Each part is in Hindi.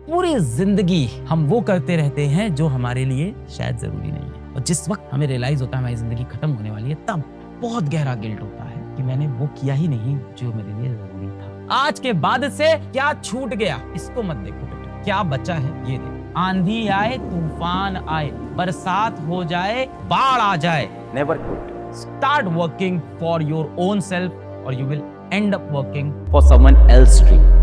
पूरी जिंदगी हम वो करते रहते हैं जो हमारे लिए शायद जरूरी नहीं है, और जिस वक्त हमें रियलाइज होता है हमारी जिंदगी खत्म होने वाली है, तब बहुत गहरा गिल्ट होता है कि मैंने वो किया ही नहीं जो मेरे लिए जरूरी था। आज के बाद से क्या छूट गया इसको मत देखो बेटा, क्या बचा है ये देखो। आंधी आए, तूफान आए, बरसात हो जाए, बाढ़ आ जाए, never quit. Start working for your own self और you will end up working for someone else dream.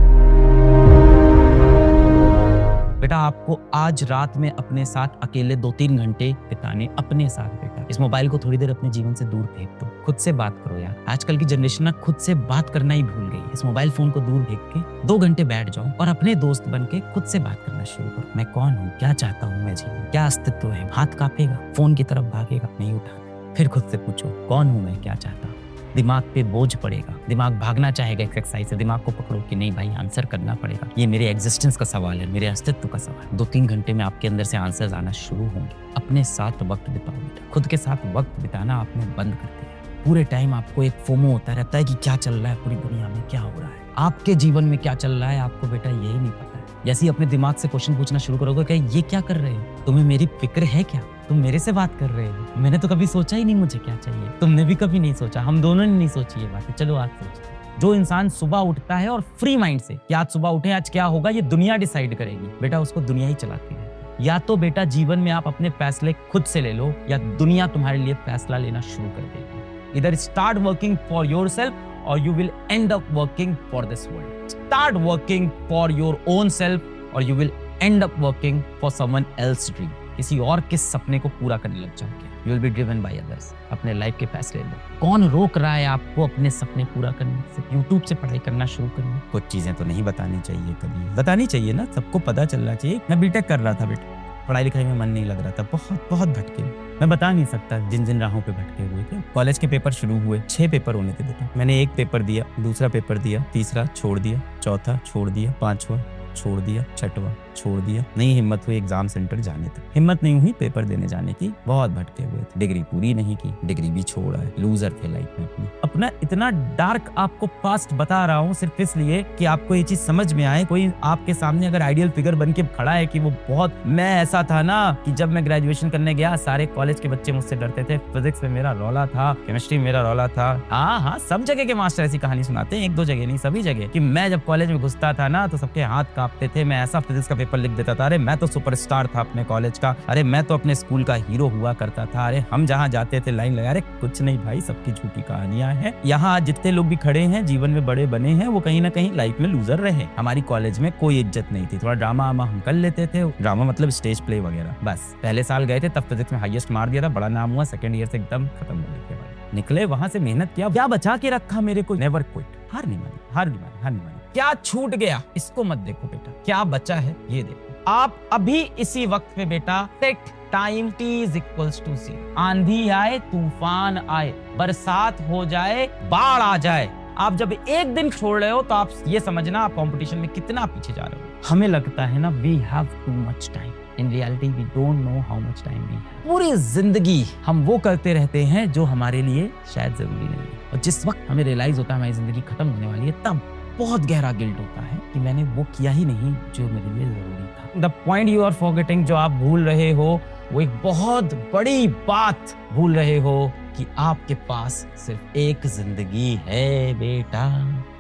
बेटा आपको आज रात में अपने साथ अकेले 2-3 घंटे बिताने अपने साथ बेटा। इस मोबाइल को थोड़ी देर अपने जीवन से दूर फेंक दो, खुद से बात करो यार। आजकल की जनरेशन ना खुद से बात करना ही भूल गई। इस मोबाइल फोन को दूर फेंक के 2 घंटे बैठ जाओ और अपने दोस्त बन के खुद से बात करना शुरू करो। मैं कौन हूँ, क्या चाहता हूँ मैं जीवन, क्या अस्तित्व है। हाथ कांपेगा, फोन की तरफ भागेगा, नहीं उठाना। फिर खुद से पूछो कौन हूँ मैं, क्या चाहता हूँ। दिमाग पे बोझ पड़ेगा, दिमाग भागना चाहेगा एक्सरसाइज से। दिमाग को पकड़ो कि नहीं भाई आंसर करना पड़ेगा, ये मेरे एग्जिस्टेंस का सवाल है, मेरे अस्तित्व का सवाल। 2-3 घंटे में आपके अंदर से आंसर्स आना शुरू होंगे। अपने साथ वक्त बिताओ बेटा, खुद के साथ वक्त बिताना आपने बंद कर दिया। पूरे टाइम आपको एक फोमो होता रहता है कि क्या चल रहा है पूरी दुनिया में, क्या हो रहा है आपके जीवन में, क्या चल रहा है आपको बेटा यही नहीं पता है। जैसे ही अपने दिमाग से क्वेश्चन पूछना शुरू करोगे कि ये क्या कर रहे हो, तुम्हें मेरी फिक्र है क्या, तुम मेरे से बात कर रहे हो, मैंने तो कभी सोचा ही नहीं मुझे क्या चाहिए, तुमने भी कभी नहीं सोचा, हम दोनों ने नहीं सोची ये बात। चलो आज सोचते हैं। जो इंसान सुबह उठता है और फ्री माइंड से कि आज सुबह उठे, आज क्या होगा ये दुनिया डिसाइड करेगी, बेटा उसको दुनिया ही चलाती है। या तो बेटा जीवन में आप अपने फैसले खुद से ले लो या दुनिया तुम्हारे लिए फैसला लेना शुरू कर देगी। इधर स्टार्ट वर्किंग फॉर योरसेल्फ और you will end up working for this world. Start working for your own self और you will end up working for someone else dream. किसी और के सपने को पूरा करने लग जाओगे। You will be driven by others। अपने लाइफ के फैसले लो। कौन रोक रहा है आपको अपने सपने पूरा करने से? YouTube से पढ़ाई करना शुरू करिए। कुछ चीजें तो नहीं बतानी चाहिए, कभी बतानी चाहिए ना, सबको पता चलना चाहिए। मैं बीटेक कर रहा था बेटा, पढ़ाई लिखाई में मन नहीं लग रहा था, बहुत भटके। मैं बता नहीं सकता जिन जिन राहों पे भटके हुए थे। कॉलेज के पेपर शुरू हुए, 6 पेपर होने थे बेटा। मैंने 1 पेपर दिया, दूसरा पेपर दिया, तीसरा छोड़ दिया, चौथा छोड़ दिया, 5वां छोड़ दिया, 6वां छोड़ दिया। नहीं हिम्मत हुई एग्जाम सेंटर जाने तक, हिम्मत नहीं हुई पेपर देने जाने की। बहुत भटके हुए थे, डिग्री पूरी नहीं की, डिग्री भी छोड़ा है। लूजर थे लाइफ में अपना इतना डार्क आपको पास्ट बता रहा हूँ सिर्फ इसलिए कि आपको ये चीज समझ में आए। कोई आपके सामने अगर आइडियल फिगर बन के खड़ा है कि वो बहुत, मैं ऐसा था ना कि जब मैं ग्रेजुएशन करने गया सारे कॉलेज के बच्चे मुझसे डरते थे। फिजिक्स में मेरा रौला था, केमिस्ट्री में मेरा रौला था। हाँ सब जगह के मास्टर ऐसी कहानी सुनाते हैं, 1-2 जगह नहीं सभी जगह, कि मैं जब कॉलेज में घुसता था ना तो सबके हाथ कांपते थे। मैं ऐसा फिजिक्स का पेपर लिख देता था, अरे मैं तो सुपरस्टार था अपने कॉलेज का, अरे मैं तो अपने स्कूल का हीरो हुआ करता था, अरे हम जहाँ जाते थे लाइन लगा। अरे कुछ नहीं भाई, सबकी झूठी कहानियां हैं। यहाँ जितने लोग भी खड़े हैं जीवन में बड़े बने हैं वो कहीं ना कहीं लाइफ में लूजर रहे। हमारी कॉलेज में कोई इज्जत नहीं थी, थोड़ा ड्रामा हम कर लेते थे, ड्रामा मतलब स्टेज प्ले वगैरह। बस पहले साल गए थे तब फिजिक्स में हाईएस्ट मार दिया था, बड़ा नाम हुआ। सेकंड ईयर से एकदम खत्म होने के बाद निकले वहां से, मेहनत किया, क्या बचा के रखा मेरे को, नेवर क्विट। हार नहीं मानी। क्या छूट गया इसको मत देखो बेटा, क्या बचा है ये देखो। आप अभी इसी वक्त पे बेटा सेट टाइम t = 0। आंधी आए, तूफान आए, बरसात हो जाए, बाढ़ आ जाए, आप जब एक दिन छोड़ रहे हो तो आप ये समझना आप कंपटीशन में कितना पीछे जा रहे हो। हमें लगता है ना we have too much time, in reality we don't know how much time we have. पूरी जिंदगी हम वो करते रहते हैं जो हमारे लिए शायद जरूरी नहीं है, और जिस वक्त हमें रियलाइज होता है हमारी जिंदगी खत्म होने वाली है, तब बहुत गहरा गिल्ट होता है कि मैंने वो किया ही नहीं जो मेरे लिए जरूरी था। The point you are forgetting, जो आप भूल रहे हो वो एक बहुत बड़ी बात भूल रहे हो कि आपके पास सिर्फ एक जिंदगी है बेटा,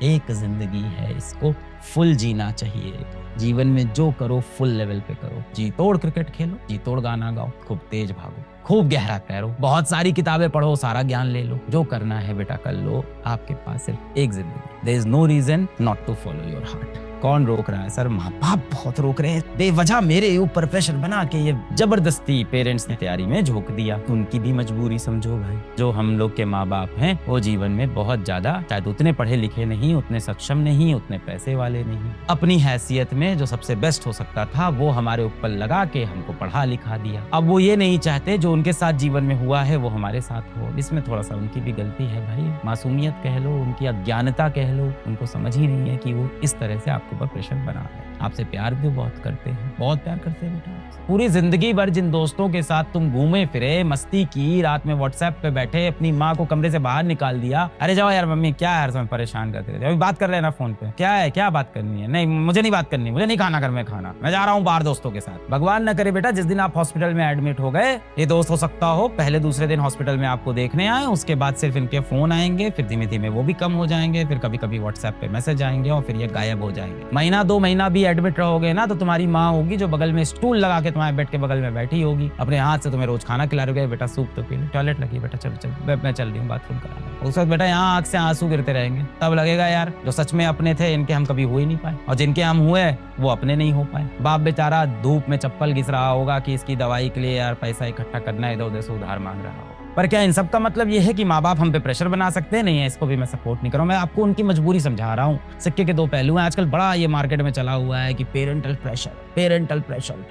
एक जिंदगी है, इसको फुल जीना चाहिए। जीवन में जो करो फुल लेवल पे करो। जी तोड़ क्रिकेट खेलो, जी तोड़ गाना गाओ, खूब तेज भागो, खूब गहरा तैरो, बहुत सारी किताबें पढ़ो, सारा ज्ञान ले लो, जो करना है बेटा कर लो। आपके पास सिर्फ एक जिंदगी। There is no reason not to follow your heart. कौन रोक रहा है? सर माँ बाप बहुत रोक रहे हैं, बेवजह मेरे ऊपर प्रेशर बना के ये जबरदस्ती पेरेंट्स ने तैयारी में झोंक दिया। उनकी भी मजबूरी समझो भाई। जो हम लोग के माँ बाप हैं वो जीवन में बहुत ज्यादा शायद उतने पढ़े लिखे नहीं, उतने सक्षम नहीं, उतने पैसे वाले नहीं। अपनी हैसियत में जो सबसे बेस्ट हो सकता था वो हमारे ऊपर लगा के हमको पढ़ा लिखा दिया। अब वो ये नहीं चाहते जो उनके साथ जीवन में हुआ है वो हमारे साथ हो। इसमें थोड़ा सा उनकी भी गलती है भाई, मासूमियत कह लो, उनकी अज्ञानता कह लो। उनको समझ ही नहीं है कि वो इस तरह से आपके ऊपर प्रेशर बना है। आपसे प्यार भी बहुत करते हैं, बहुत प्यार करते हैं बेटा आपसे। पूरी जिंदगी भर जिन दोस्तों के साथ तुम घूमे फिरे, मस्ती की, रात में व्हाट्सएप पे बैठे, अपनी माँ को कमरे से बाहर निकाल दिया, अरे जाओ यार मम्मी क्या यार समय परेशान करते रहते, अभी बात कर रहे हैं ना फोन पे, क्या है क्या बात करनी है, नहीं मुझे नहीं बात करनी, मुझे नहीं खाना घर में खाना, मैं जा रहा हूँ बाहर दोस्तों के साथ। भगवान न करे बेटा जिस दिन आप हॉस्पिटल में एडमिट हो गए, ये दोस्त हो सकता हो पहले दूसरे दिन हॉस्पिटल में आपको देखने आए, उसके बाद सिर्फ इनके फोन आएंगे, फिर धीमे धीमे वो भी कम हो जाएंगे, फिर कभी कभी व्हाट्सएप पे मैसेज आएंगे और फिर ये गायब हो जाएंगे। महीना 2 महीना भी एडमिट रहोगे ना तो तुम्हारी माँ होगी जो बगल में स्टूल लगा के तुम्हारे बेड के बगल में बैठी होगी, अपने हाथ से तुम्हें रोज खाना खिला रही होगी, बेटा सूप तो पी ले, टॉयलेट लगी बेटा चल चल मैं चल रही हूँ बाथरूम कराना। उस वक्त बेटा यहाँ आंख से आंसू गिरते रहेंगे, तब लगेगा यार जो सच में अपने थे इनके हम कभी हो ही नहीं पाए, और जिनके हम हुए वो अपने नहीं हो पाए। बाप बेचारा धूप में चप्पल घिस रहा होगा कि इसकी दवाई के लिए यार पैसा इकट्ठा करना है, इधर उधर से उधार मांग रहा होगा। पर क्या इन सब का मतलब ये है कि माँ बाप हम पे प्रेशर बना सकते हैं? नहीं है, इसको भी मैं सपोर्ट नहीं कर रहा हूँ, मैं आपको उनकी मजबूरी समझा रहा हूँ। सिक्के के 2 पहलू हैं। आजकल बड़ा ये मार्केट में चला हुआ है कि पेरेंटल प्रेशर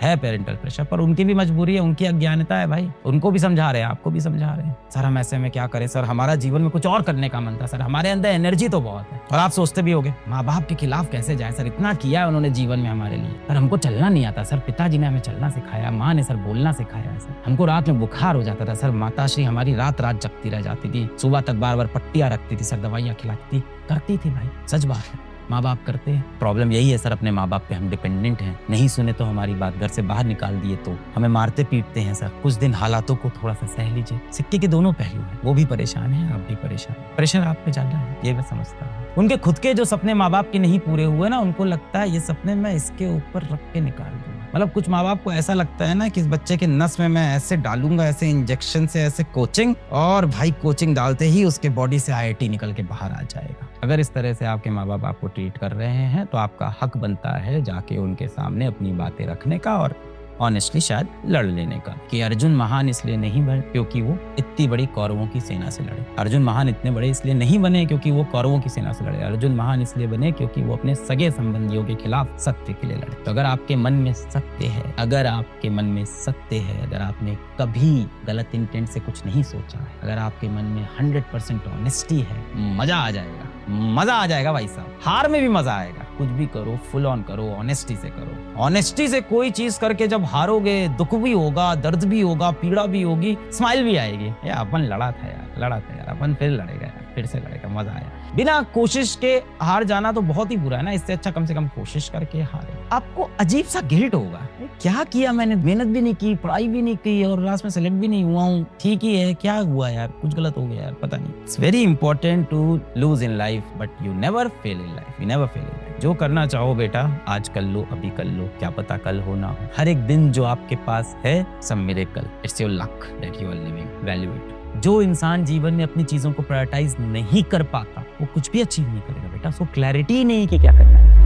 है, पेरेंटल प्रेशर, पर उनकी भी मजबूरी है, उनकी अज्ञानता है भाई, उनको भी समझा रहे हैं, आपको भी समझा रहे हैं। सर हम ऐसे में क्या करें सर, हमारा जीवन में कुछ और करने का मन था सर, हमारे अंदर एनर्जी तो बहुत है। और आप सोचते भी होगे माँ बाप के खिलाफ कैसे जाए सर, इतना किया है उन्होंने जीवन में हमारे लिए, सर हमको चलना नहीं आता सर, पिताजी ने हमें चलना सिखाया, माँ ने सर बोलना सिखाया सर, हमको रात में बुखार हो जाता था सर, माताश्री हमारी रात रात जगती रह जाती थी, सुबह तक बार बार पट्टियां रखती थी सर, दवाइयाँ खिलाती थी, करती थी भाई, सच बात है, माँ बाप करते हैं। प्रॉब्लम यही है सर, अपने माँ बाप पे हम डिपेंडेंट हैं, नहीं सुने तो हमारी बात, घर से बाहर निकाल दिए तो हमें मारते पीटते हैं सर। कुछ दिन हालातों को थोड़ा सा सह लीजिए, सिक्के के दोनों पहलू हैं, वो भी परेशान है, आप भी परेशान, प्रेशर आप पे ज्यादा है, ये मैं समझता हूँ। उनके खुद के जो सपने माँ बाप के नहीं पूरे हुए ना, उनको लगता है ये सपने मैं इसके ऊपर रख के निकाल दूंगा। मतलब कुछ माँ बाप को ऐसा लगता है ना कि इस बच्चे के नस में मैं ऐसे डालूंगा, ऐसे इंजेक्शन से, ऐसे कोचिंग, और भाई कोचिंग डालते ही उसके बॉडी से IIT निकल के बाहर आ जाएगा। अगर इस तरह से आपके माँ बाप आपको ट्रीट कर रहे हैं तो आपका हक बनता है जाके उनके सामने अपनी बातें रखने का और ऑनेस्टली शायद लड़ लेने का, कि अर्जुन महान इसलिए नहीं बने क्योंकि वो इतनी बड़ी कौरवों की सेना से लड़े, अर्जुन महान इतने बड़े इसलिए नहीं बने क्योंकि वो कौरवों की सेना से लड़े, अर्जुन महान इसलिए बने क्योंकि वो अपने सगे संबंधियों के खिलाफ सत्य के लिए लड़े। तो अगर आपके मन में सत्य है, अगर आपके मन में सत्य है, अगर आपने कभी गलत इंटेंट से कुछ नहीं सोचा है, अगर आपके मन में 100% ऑनेस्टी है, मजा आ जाएगा, मजा आ जाएगा भाई साहब, हार में भी मजा आएगा। कुछ भी करो फुल ऑन करो, ऑनेस्टी से करो। ऑनेस्टी से कोई चीज करके जब हारोगे, दुख भी होगा, दर्द भी होगा, पीड़ा भी होगी, स्माइल भी आएगी, यार अपन लड़ा था यार, अपन फिर लड़ेगा यार, फिर से लड़ेगा, मजा आया। बिना कोशिश के हार जाना तो बहुत ही बुरा है ना, इससे अच्छा कम से कम कोशिश करके हारे। आपको अजीब सा गिल्ट होगा, क्या किया मैंने, मेहनत भी नहीं की, पढ़ाई भी नहीं की और लास्ट में सेलेक्ट भी नहीं हुआ हूँ, ठीक ही है, क्या हुआ यार, कुछ गलत हो गया यार, पता नहीं। It's very important to lose in life but you never fail in life, you never fail in life. जो करना चाहो बेटा आज कर लो, अभी कर लो, क्या पता कल हो ना हो। हर एक दिन जो आपके पास है सब miracle, it's your luck that you are living, value it. जो इंसान जीवन में अपनी चीजों को प्रायोरिटाइज नहीं कर पाता वो कुछ भी अचीव नहीं करेगा बेटा, उसको क्लैरिटी नहीं कि क्या करना है।